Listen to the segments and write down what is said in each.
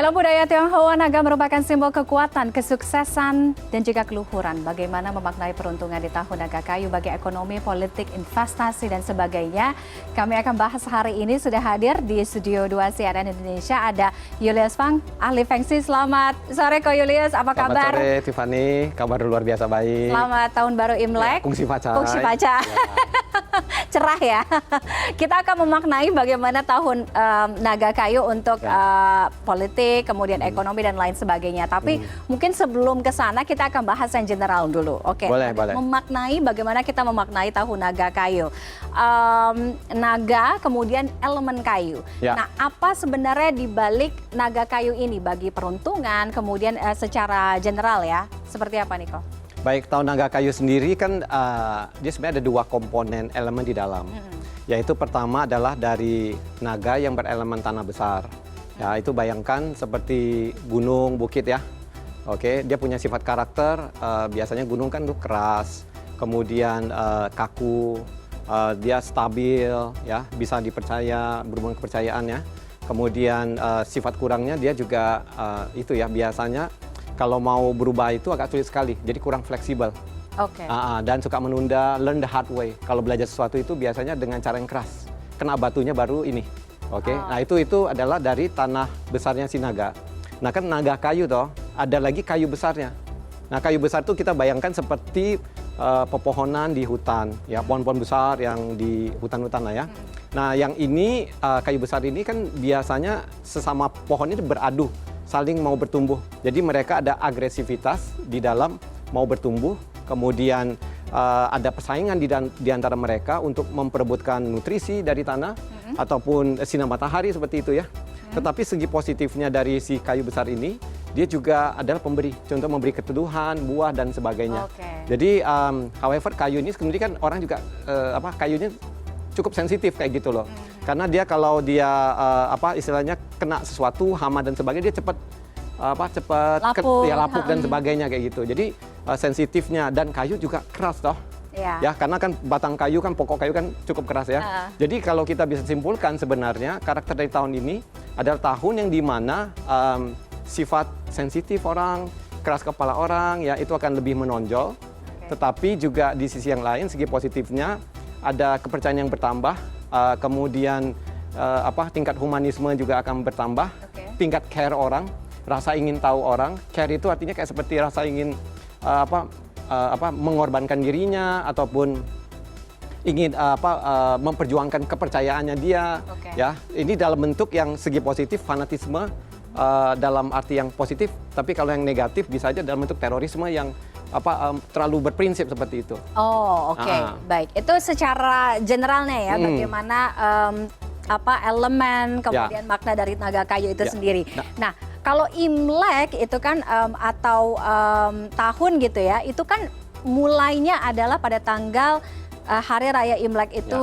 Dalam budaya Tionghoa, naga merupakan simbol kekuatan, kesuksesan, dan juga keluhuran. Bagaimana memaknai peruntungan di tahun naga kayu bagi ekonomi, politik, investasi, dan sebagainya. Kami akan bahas hari ini. Sudah hadir di Studio 2 CNN Indonesia ada Julius Fang, ahli Fengsi. Selamat sore Ko Julius, apa kabar? Selamat sore Tiffany, kabar luar biasa baik. Selamat tahun baru Imlek. Ya, Kungsi Facai. Kungsi Facai. Ya. Cerah ya. Kita akan memaknai bagaimana tahun naga kayu untuk politik, kemudian ekonomi dan lain sebagainya. Tapi mungkin sebelum ke sana kita akan bahas yang general dulu. Oke. Boleh. Memaknai bagaimana kita memaknai tahun naga kayu. Naga kemudian elemen kayu. Ya. Nah, apa sebenarnya di balik naga kayu ini bagi peruntungan kemudian secara general ya? Seperti apa Niko? Baik, tahun naga kayu sendiri kan dia sebenarnya ada dua komponen elemen di dalam. Yaitu pertama adalah dari naga yang berelemen tanah besar. Ya, itu bayangkan seperti gunung, bukit ya. Oke, dia punya sifat karakter, biasanya gunung kan tuh keras, kemudian kaku, dia stabil ya, bisa dipercaya, berhubungan kepercayaan ya. Kemudian sifat kurangnya dia juga itu ya, biasanya kalau mau berubah itu agak sulit sekali, jadi kurang fleksibel. Oke. Dan suka menunda, learn the hard way. Kalau belajar sesuatu itu biasanya dengan cara yang keras, kena batunya baru ini. Oke, nah itu adalah dari tanah besarnya si naga. Nah kan naga kayu toh, ada lagi kayu besarnya. Nah kayu besar itu kita bayangkan seperti pepohonan di hutan, ya pohon-pohon besar yang di hutan-hutan lah ya. Nah yang ini kayu besar ini kan biasanya sesama pohon ini beradu, saling mau bertumbuh. Jadi mereka ada agresivitas di dalam mau bertumbuh, kemudian ada persaingan di antara mereka untuk memperebutkan nutrisi dari tanah ataupun sinar matahari seperti itu ya. Tetapi segi positifnya dari si kayu besar ini, dia juga adalah pemberi, contoh memberi keteduhan, buah dan sebagainya. Jadi however kayu ini sebenarnya kan orang juga kayunya cukup sensitif kayak gitu loh. Karena dia kalau dia istilahnya kena sesuatu hama dan sebagainya, dia cepat lapuk dan sebagainya kayak gitu. Jadi sensitifnya, dan kayu juga keras toh. Ya, karena kan batang kayu kan, pokok kayu kan cukup keras ya. Jadi kalau kita bisa simpulkan sebenarnya karakter dari tahun ini adalah tahun yang dimana sifat sensitif orang, keras kepala orang ya itu akan lebih menonjol. Tetapi juga di sisi yang lain, segi positifnya ada kepercayaan yang bertambah, kemudian tingkat humanisme juga akan bertambah, tingkat care orang, rasa ingin tahu orang. Care itu artinya kayak seperti rasa ingin mengorbankan dirinya ataupun ingin memperjuangkan kepercayaannya dia. Ya, ini dalam bentuk yang segi positif, fanatisme dalam arti yang positif. Tapi kalau yang negatif bisa aja dalam bentuk terorisme yang terlalu berprinsip seperti itu. Baik. Itu secara generalnya ya, bagaimana elemen kemudian makna dari naga kayu itu sendiri. Nah, kalau Imlek itu kan atau tahun gitu ya, itu kan mulainya adalah pada tanggal Hari Raya Imlek itu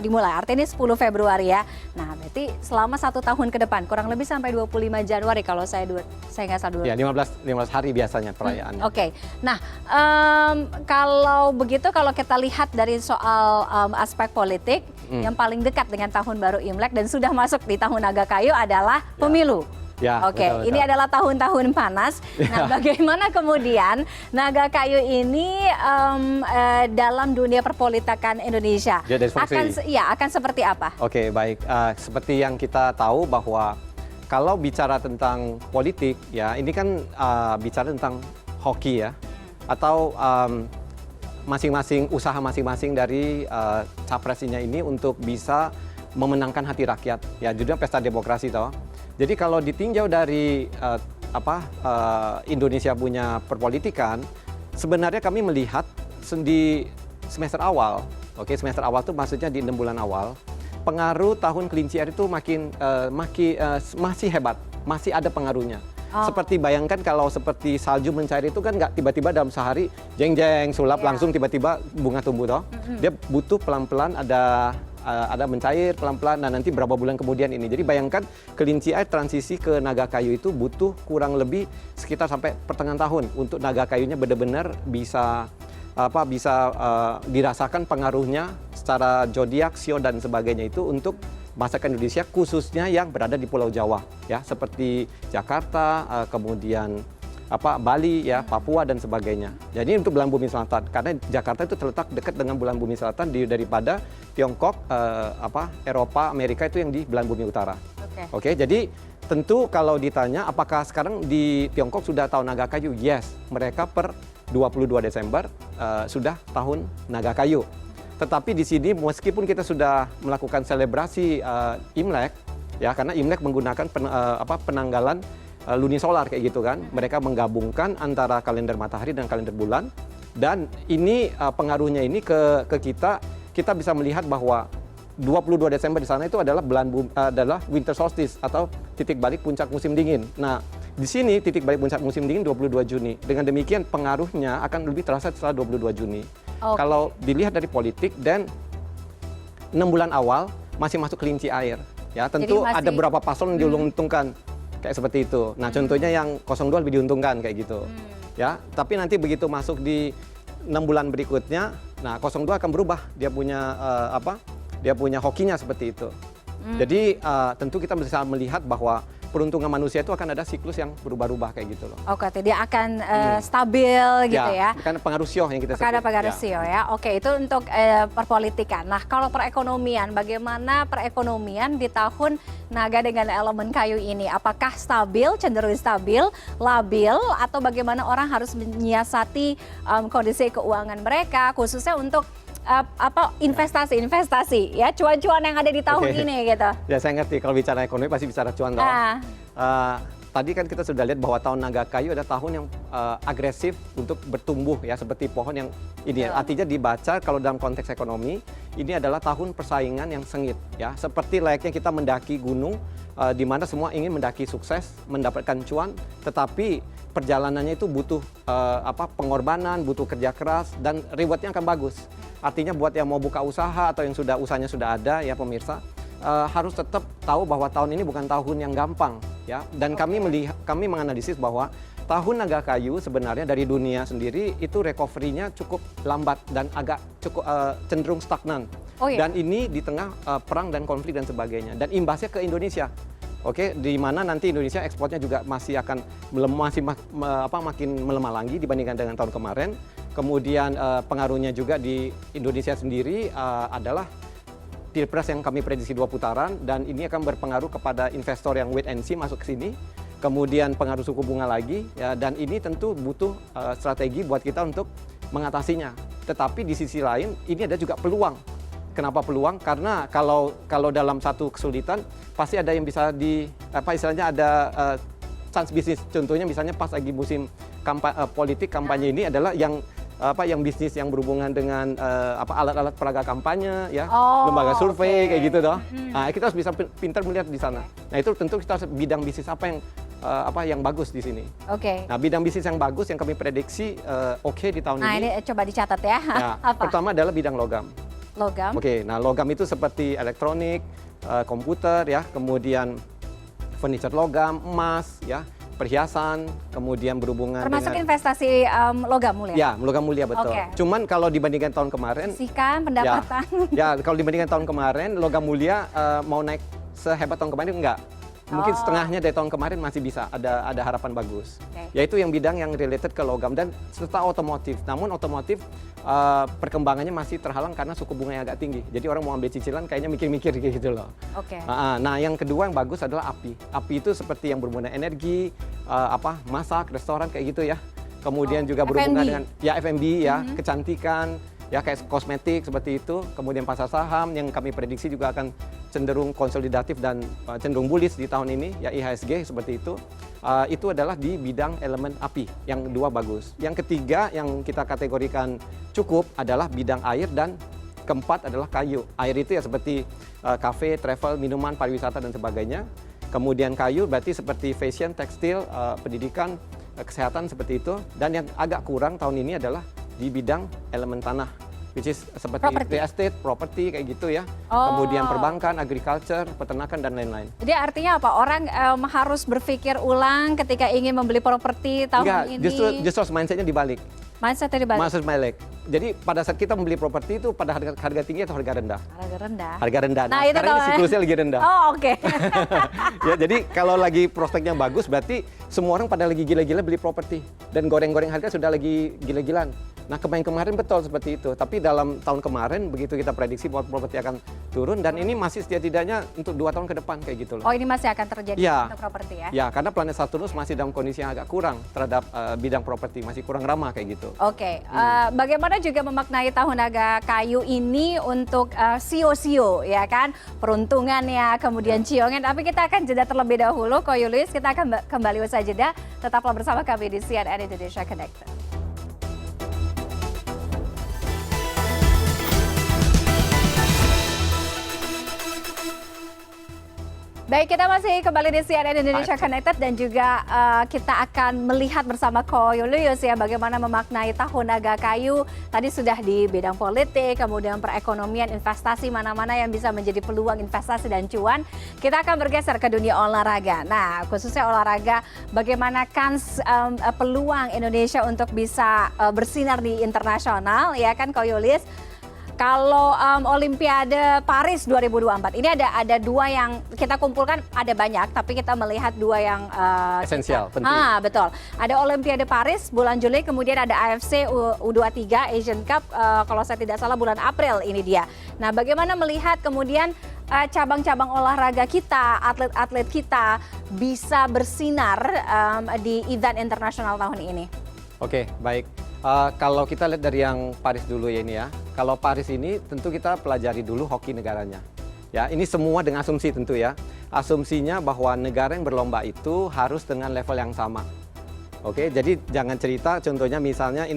dimulai, artinya ini 10 Februari ya. Nah, berarti selama 1 tahun ke depan, kurang lebih sampai 25 Januari kalau saya nggak salah. Ya, 15 hari biasanya perayaannya. Nah, kalau begitu, kalau kita lihat dari soal aspek politik, yang paling dekat dengan tahun baru Imlek dan sudah masuk di tahun naga kayu adalah pemilu. Betul. Ini adalah tahun-tahun panas. Nah, bagaimana kemudian naga kayu ini dalam dunia perpolitikan Indonesia akan seperti apa? Baik. Seperti yang kita tahu bahwa kalau bicara tentang politik ya, ini kan bicara tentang hoki ya, atau usaha masing-masing dari capresnya ini untuk bisa memenangkan hati rakyat. Ya, judulnya pesta demokrasi toh. Jadi kalau ditinjau dari Indonesia punya perpolitikan, sebenarnya kami melihat di semester awal, semester awal itu maksudnya di 6 bulan awal, pengaruh tahun kelinci air itu masih hebat, masih ada pengaruhnya. Seperti bayangkan kalau seperti salju mencair itu kan nggak tiba-tiba dalam sehari jeng-jeng sulap langsung tiba-tiba bunga tumbuh toh. Dia butuh pelan-pelan ada mencair pelan-pelan, dan nanti berapa bulan kemudian ini. Jadi bayangkan kelinci air transisi ke naga kayu itu butuh kurang lebih sekitar sampai pertengahan tahun untuk naga kayunya benar-benar bisa dirasakan pengaruhnya secara zodiak, sio dan sebagainya itu untuk masyarakat Indonesia khususnya yang berada di Pulau Jawa ya, seperti Jakarta, kemudian Bali ya, Papua dan sebagainya. Jadi untuk belahan bumi selatan, karena Jakarta itu terletak dekat dengan belahan bumi selatan daripada Tiongkok, Eropa, Amerika itu yang di belahan bumi utara. Oke, jadi tentu kalau ditanya apakah sekarang di Tiongkok sudah tahun naga kayu? Yes, mereka per 22 Desember sudah tahun naga kayu. Tetapi di sini meskipun kita sudah melakukan selebrasi Imlek ya, karena Imlek menggunakan penanggalan lunisolar kayak gitu kan. Mereka menggabungkan antara kalender matahari dan kalender bulan, dan ini pengaruhnya ini ke kita bisa melihat bahwa 22 Desember di sana itu adalah adalah winter solstice atau titik balik puncak musim dingin. Nah, di sini titik balik puncak musim dingin 22 Juni. Dengan demikian pengaruhnya akan lebih terasa setelah 22 Juni. Kalau dilihat dari politik dan 6 bulan awal masih masuk kelinci air. Ya, tentu ada beberapa paslon yang diuntungkan kayak seperti itu. Nah, contohnya yang 02 lebih diuntungkan kayak gitu. Ya, tapi nanti begitu masuk di 6 bulan berikutnya, nah 02 akan berubah. Dia punya dia punya hokinya seperti itu. Jadi tentu kita bisa melihat bahwa peruntungan manusia itu akan ada siklus yang berubah-ubah kayak gitu loh. Oke, dia akan stabil gitu ya. Karena pengaruh sio yang kita sebut. Karena pengaruh sio ya. Oke, itu untuk perpolitikan. Nah, kalau perekonomian, bagaimana perekonomian di tahun naga dengan elemen kayu ini? Apakah stabil, cenderung stabil, labil, atau bagaimana orang harus menyiasati kondisi keuangan mereka, khususnya untuk investasi ya, cuan-cuan yang ada di tahun ini gitu. Ya, saya ngerti kalau bicara ekonomi pasti bicara cuan toh. Tadi kan kita sudah lihat bahwa tahun naga kayu ada tahun yang agresif untuk bertumbuh ya, seperti pohon yang ini. Artinya dibaca kalau dalam konteks ekonomi ini adalah tahun persaingan yang sengit ya, seperti layaknya kita mendaki gunung di mana semua ingin mendaki sukses, mendapatkan cuan, tetapi perjalanannya itu butuh pengorbanan, butuh kerja keras, dan rewardnya akan bagus. Artinya buat yang mau buka usaha atau yang usahanya sudah ada ya pemirsa, harus tetap tahu bahwa tahun ini bukan tahun yang gampang ya. Dan kami menganalisis bahwa tahun naga kayu sebenarnya dari dunia sendiri itu recovery-nya cukup lambat dan agak cukup cenderung stagnan. Dan ini di tengah perang dan konflik dan sebagainya, dan imbasnya ke Indonesia. Oke, di mana nanti Indonesia ekspornya juga masih akan makin melemah lagi dibandingkan dengan tahun kemarin. Kemudian pengaruhnya juga di Indonesia sendiri adalah Pilpres yang kami prediksi 2 putaran, dan ini akan berpengaruh kepada investor yang wait and see masuk ke sini. Kemudian pengaruh suku bunga lagi ya, dan ini tentu butuh strategi buat kita untuk mengatasinya. Tetapi di sisi lain ini ada juga peluang. Kenapa peluang? Karena kalau dalam satu kesulitan pasti ada yang bisa istilahnya ada chance bisnis. Contohnya misalnya pas lagi musim politik kampanye ini adalah yang bisnis yang berhubungan dengan alat-alat peraga kampanye ya, lembaga survei kayak gitu toh. Nah, kita harus bisa pintar melihat di sana. Nah, itu tentu kita harus bidang bisnis apa yang bagus di sini. Nah, bidang bisnis yang bagus yang kami prediksi di tahun ini. Nah, ini coba dicatat ya. Pertama adalah bidang logam. Nah logam itu seperti elektronik, komputer ya, kemudian furniture logam, emas ya, perhiasan, kemudian berhubungan termasuk investasi logam mulia. Ya, logam mulia betul. Cuman kalau dibandingkan tahun kemarin, sisihkan pendapatan. Ya, kalau dibandingkan tahun kemarin, logam mulia mau naik sehebat tahun kemarin enggak. Mungkin setengahnya dari tahun kemarin masih bisa, ada harapan bagus. Yaitu yang bidang yang related ke logam dan serta otomotif. Namun otomotif perkembangannya masih terhalang karena suku bunga yang agak tinggi. Jadi orang mau ambil cicilan kayaknya mikir-mikir gitu loh. Nah, yang kedua yang bagus adalah api. Api itu seperti yang berhubungan energi, masak, restoran kayak gitu ya. Kemudian juga berhubungan dengan F&B ya, kecantikan, ya kayak kosmetik seperti itu. Kemudian pasar saham yang kami prediksi juga akan cenderung konsolidatif dan cenderung bullish di tahun ini, ya IHSG seperti itu. Itu adalah di bidang elemen api, yang kedua bagus. Yang ketiga yang kita kategorikan cukup adalah bidang air, dan keempat adalah kayu. Air itu ya seperti kafe, travel, minuman, pariwisata dan sebagainya. Kemudian kayu berarti seperti fashion, tekstil, pendidikan, kesehatan seperti itu. Dan yang agak kurang tahun ini adalah di bidang elemen tanah, which is seperti real estate, properti kayak gitu ya. Kemudian perbankan, agriculture, peternakan dan lain-lain. Jadi artinya apa? Orang harus berpikir ulang ketika ingin membeli properti tahun ini. Justru mindsetnya dibalik. Mindsetnya dibalik. Mindset balik. Jadi pada saat kita membeli properti itu pada harga tinggi atau harga rendah? Harga rendah. Harga rendah. Nah, itu sekarang ini siklusnya lagi rendah. Oh, oke. Ya, jadi kalau lagi prospeknya bagus berarti semua orang pada lagi gila-gila beli properti dan goreng-goreng harga sudah lagi gila-gilaan. Nah, kemarin betul seperti itu. Tapi dalam tahun kemarin begitu kita prediksi bahwa properti akan turun dan ini masih setidaknya untuk 2 tahun ke depan kayak gitu loh. Oh, ini masih akan terjadi Ya. untuk properti ya? Ya, karena planet Saturnus masih dalam kondisi yang agak kurang terhadap bidang properti, masih kurang ramah kayak gitu. Oke, bagaimana juga memaknai tahun naga kayu ini untuk sio-sio, ya kan? Peruntungannya, kemudian ciongnya. Tapi kita akan jeda terlebih dahulu, Ko Julius. Kita akan kembali usai jeda. Tetaplah bersama kami di CNN Indonesia Connected. Baik, kita masih kembali di CNN Indonesia Connected dan juga kita akan melihat bersama Ko Julius ya bagaimana memaknai tahun naga kayu. Tadi sudah di bidang politik, kemudian perekonomian, investasi, mana-mana yang bisa menjadi peluang investasi dan cuan. Kita akan bergeser ke dunia olahraga. Nah, khususnya olahraga, bagaimana kans peluang Indonesia untuk bisa bersinar di internasional, ya kan Ko Julius? Kalau Olimpiade Paris 2024 ini ada 2 yang kita kumpulkan, ada banyak tapi kita melihat 2 yang Esensial, penting. Betul. Ada Olimpiade Paris bulan Juli, kemudian ada AFC U23 Asian Cup kalau saya tidak salah bulan April ini dia. Nah, bagaimana melihat kemudian cabang-cabang olahraga kita, atlet-atlet kita bisa bersinar di event internasional tahun ini? Oke, baik. Kalau kita lihat dari yang Paris dulu ya ini ya. Kalau Paris ini tentu kita pelajari dulu hoki negaranya. Ya, ini semua dengan asumsi tentu ya. Asumsinya bahwa negara yang berlomba itu harus dengan level yang sama. Oke, jadi jangan cerita contohnya misalnya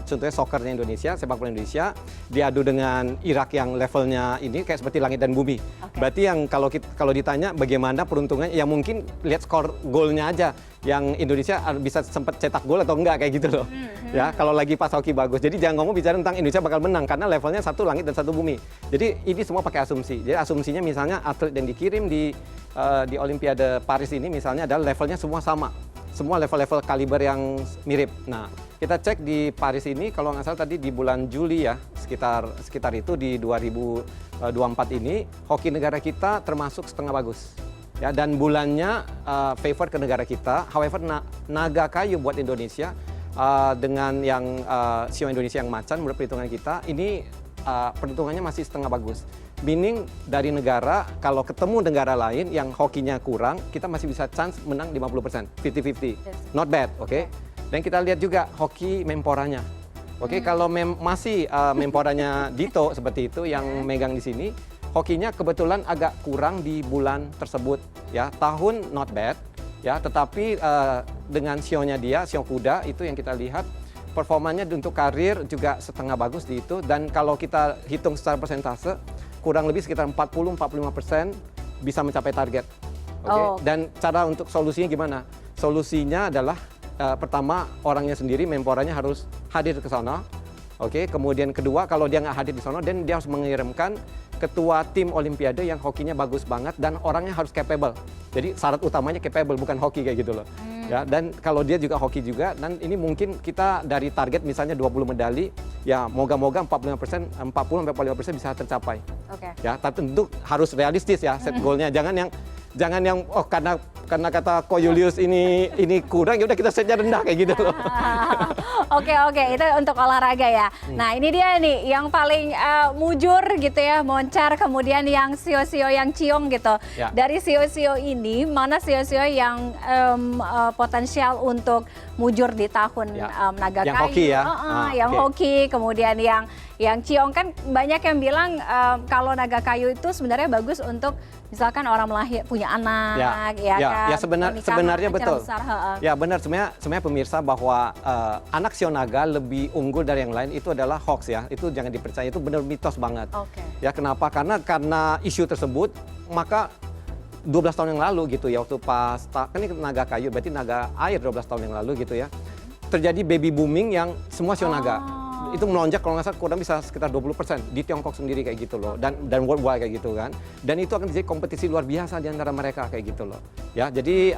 contohnya soccernya Indonesia, sepak bola Indonesia diadu dengan Irak yang levelnya ini kayak seperti langit dan bumi. Okay. Berarti yang kalau ditanya bagaimana peruntungannya, ya mungkin lihat skor golnya aja. Yang Indonesia bisa sempat cetak gol atau enggak kayak gitu loh. Ya, kalau lagi pas hoki bagus. Jadi jangan ngomong bicara tentang Indonesia bakal menang karena levelnya satu langit dan satu bumi. Jadi ini semua pakai asumsi. Jadi asumsinya misalnya atlet yang dikirim di Olimpiade Paris ini misalnya adalah levelnya semua sama. Semua level-level kaliber yang mirip. Nah, kita cek di Paris ini kalau nggak salah tadi di bulan Juli ya, sekitar itu di 2024 ini hoki negara kita termasuk setengah bagus. Ya, dan bulannya favor ke negara kita. However, naga kayu buat Indonesia dengan yang sio Indonesia yang macan menurut perhitungan kita ini perhitungannya masih setengah bagus. Meaning dari negara, kalau ketemu negara lain yang hokinya kurang, kita masih bisa chance menang 50%, 50-50. Not bad, oke? Dan kita lihat juga hoki Menporanya. Oke, kalau masih Menporanya Dito seperti itu yang megang di sini, hokinya kebetulan agak kurang di bulan tersebut. Ya, tahun not bad, ya, tetapi dengan sionya dia, sio kuda itu yang kita lihat, performanya untuk karir juga setengah bagus di itu. Dan kalau kita hitung secara persentase, kurang lebih sekitar 40-45% bisa mencapai target. Oke. Dan cara untuk solusinya gimana? Solusinya adalah pertama orangnya sendiri, Menporanya harus hadir ke sana. Oke. Kemudian kedua, kalau dia nggak hadir di sana, dan dia harus mengirimkan ketua tim Olimpiade yang hokinya bagus banget dan orangnya harus capable. Jadi syarat utamanya capable, bukan hoki kayak gitu loh. Ya, dan kalau dia juga hoki juga, dan ini mungkin kita dari target misalnya 20 medali, ya moga-moga 40-45% bisa tercapai. Oke. Ya, tapi tentu harus realistis ya set goalnya. Jangan yang karena kata Ko Julius ini kurang, ya udah kita setnya rendah kayak gitu loh. Oke, itu untuk olahraga ya. Nah, ini dia nih yang paling mujur gitu ya, moncar, kemudian yang sio-sio yang ciong gitu. Ya. Dari sio-sio ini, mana sio-sio yang potensial untuk mujur di tahun naga yang kayu? Hoki ya. Yang hoki, kemudian yang ciong kan banyak yang bilang kalau naga kayu itu sebenarnya bagus untuk misalkan orang melahir punya anak, kan? Ya sebenarnya betul. Besar, ya benar, sebenarnya pemirsa bahwa anak sio naga lebih unggul dari yang lain itu adalah hoax ya. Itu jangan dipercaya, itu benar mitos banget. Okay. Ya kenapa? Karena isu tersebut, maka 12 tahun yang lalu gitu ya, waktu pas kan ini naga kayu berarti naga air 12 tahun yang lalu gitu ya. Terjadi baby booming yang semua sio naga. itu melonjak kalau nggak salah kurang bisa sekitar 20% di Tiongkok sendiri kayak gitu loh, dan worldwide kayak gitu kan. Dan itu akan jadi kompetisi luar biasa di antara mereka kayak gitu loh. Ya, jadi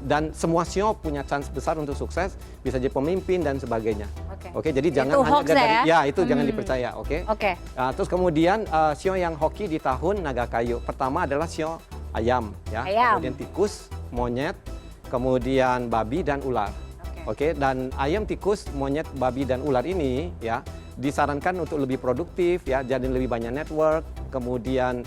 dan semua CEO punya chance besar untuk sukses, bisa jadi pemimpin dan sebagainya. Oke, jadi jangan hanya dari itu jangan dipercaya, oke? Terus kemudian sio yang hoki di tahun naga kayu. Pertama adalah sio ayam, ya. Kemudian tikus, monyet, kemudian babi dan ular. Oke, dan ayam, tikus, monyet, babi dan ular ini ya disarankan untuk lebih produktif ya, jadi lebih banyak network, kemudian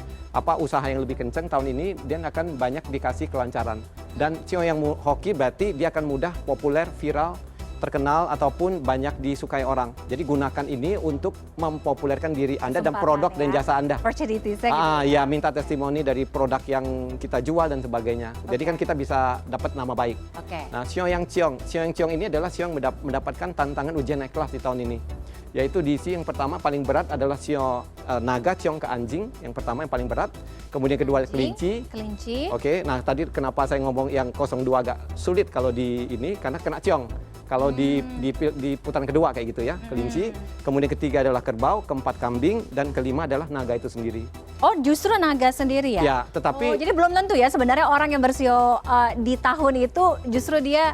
usaha yang lebih kenceng tahun ini dia akan banyak dikasih kelancaran. Dan sio yang hoki berarti dia akan mudah populer, viral, terkenal ataupun banyak disukai orang. Jadi gunakan ini untuk mempopulerkan diri Anda dan produk dan jasa Anda. Ya, minta testimoni dari produk yang kita jual dan sebagainya. Jadi kan kita bisa dapat nama baik. Nah, sio yang ciong ini adalah sio yang mendapatkan tantangan ujian naik kelas di tahun ini. Yaitu diisi yang pertama paling berat adalah sio naga ciong ke anjing, yang pertama yang paling berat. Kemudian kedua kelinci. Oke, nah tadi kenapa saya ngomong yang 02 agak sulit kalau di ini karena kena ciong. Kalau di putaran kedua kayak gitu ya, kelinci. Kemudian ketiga adalah kerbau, keempat kambing, dan kelima adalah naga itu sendiri. Oh, justru naga sendiri ya? Ya, tetapi... jadi belum tentu ya sebenarnya orang yang bersio di tahun itu justru dia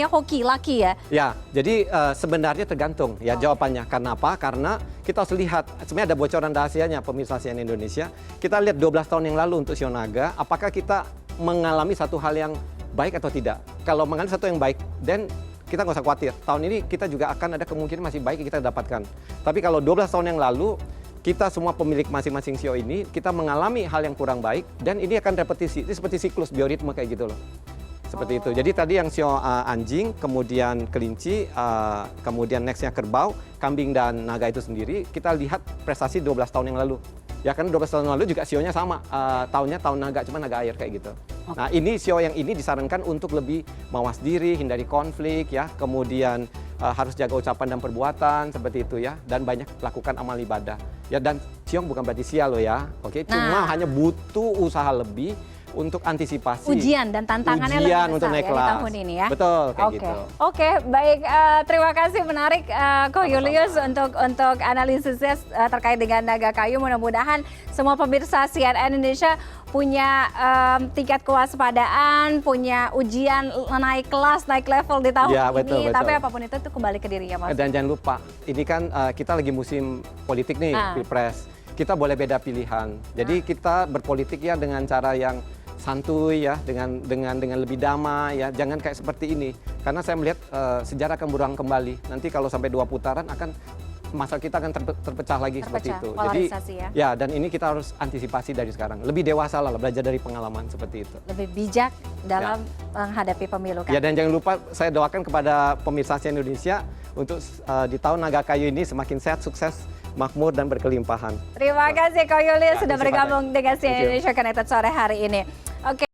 hoki, laki ya? Ya, jadi sebenarnya tergantung ya jawabannya. Karena apa? Karena kita harus lihat, sebenarnya ada bocoran rahasianya pemirsa CNN Indonesia. Kita lihat 12 tahun yang lalu untuk sio naga, apakah kita mengalami satu hal yang baik atau tidak. Kalau mengalami satu yang baik, dan kita nggak usah khawatir. Tahun ini kita juga akan ada kemungkinan masih baik yang kita dapatkan. Tapi kalau 12 tahun yang lalu, kita semua pemilik masing-masing sio ini, kita mengalami hal yang kurang baik, dan ini akan repetisi. Ini seperti siklus bioritme kayak gitu loh. Seperti itu. Jadi tadi yang sio anjing, kemudian kelinci, kemudian nextnya kerbau, kambing dan naga itu sendiri, kita lihat prestasi 12 tahun yang lalu. Ya kan 12 tahun lalu juga sionya sama, tahunnya tahun naga, cuma naga air kayak gitu. Nah ini sio yang ini disarankan untuk lebih mawas diri, hindari konflik ya, kemudian harus jaga ucapan dan perbuatan seperti itu ya, dan banyak lakukan amal ibadah. Ya, dan ciong bukan berarti sial loh ya, oke? Cuma hanya butuh usaha lebih untuk antisipasi ujian dan tantangannya lebih besar untuk naik ya kelas. Di tahun ini ya. Betul kayak gitu. Oke, baik, terima kasih menarik Ko Julius untuk analisisnya terkait dengan naga kayu. Mudah-mudahan semua pemirsa CNN Indonesia punya tingkat kewaspadaan, punya ujian naik kelas, naik level di tahun ini. Betul. Tapi apapun itu kembali ke dirinya Mas. Dan jangan lupa, ini kan kita lagi musim politik nih, Pilpres. Kita boleh beda pilihan. Jadi kita berpolitik ya dengan cara yang santuy ya, dengan lebih damai ya, jangan kayak seperti ini. Karena saya melihat sejarah akan berulang kembali. Nanti kalau sampai 2 putaran akan masa kita akan terpecah lagi seperti itu. Jadi ya, dan ini kita harus antisipasi dari sekarang. Lebih dewasa lah, belajar dari pengalaman seperti itu. Lebih bijak dalam menghadapi pemilu kan. Ya, dan jangan lupa saya doakan kepada pemirsa CNN Indonesia untuk di tahun naga kayu ini semakin sehat, sukses, makmur dan berkelimpahan. Terima kasih Ko Julius sudah bergabung dengan CNN Indonesia Connected sore hari ini. Oke.